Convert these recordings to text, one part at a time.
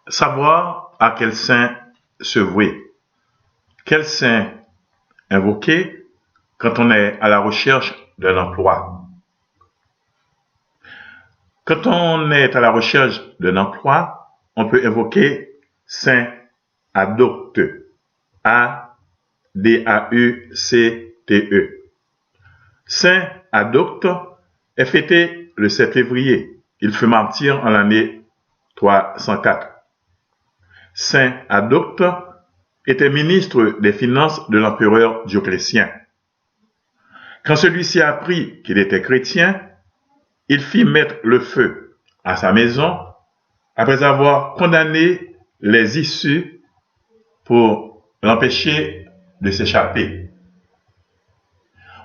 Savoir à quel saint se vouer. Quel saint invoquer quand on est à la recherche d'un emploi? Quand on est à la recherche d'un emploi, on peut invoquer Saint Adaucte. A-D-A-U-C-T-E. Saint Adaucte est fêté le 7 février. Il fut martyr en l'année 304. Saint Adaucte était ministre des Finances de l'empereur Dioclétien. Quand celui-ci apprit qu'il était chrétien, il fit mettre le feu à sa maison après avoir condamné les issus pour l'empêcher de s'échapper.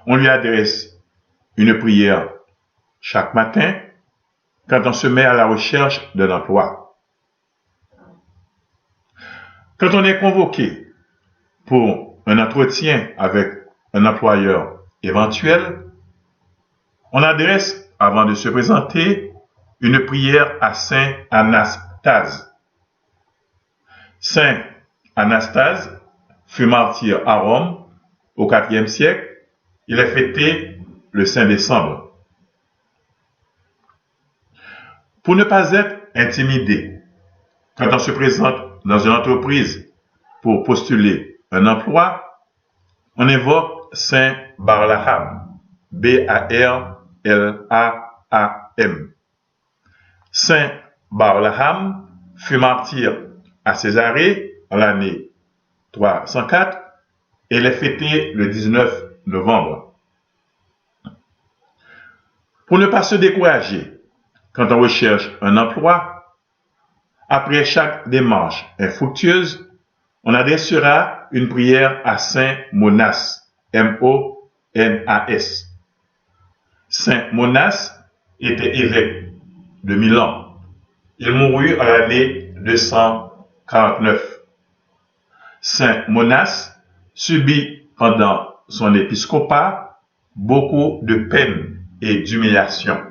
On lui adresse une prière chaque matin quand on se met à la recherche d'un emploi. Quand on est convoqué pour un entretien avec un employeur éventuel, on adresse, avant de se présenter, une prière à Saint Anastase. Saint Anastase fut martyr à Rome au IVe siècle. Il est fêté le 5 décembre. Pour ne pas être intimidé, quand on se présente dans une entreprise pour postuler un emploi, on évoque Saint Barlaham, B-A-R-L-A-A-M. Saint Barlaham fut martyr à Césarée en l'année 304 et il est fêté le 19 novembre. Pour ne pas se décourager quand on recherche un emploi, après chaque démarche infructueuse, on adressera une prière à Saint Monas, M-O-N-A-S. Saint Monas était évêque de Milan. Il mourut en l'année 249. Saint Monas subit pendant son épiscopat beaucoup de peines et d'humiliations.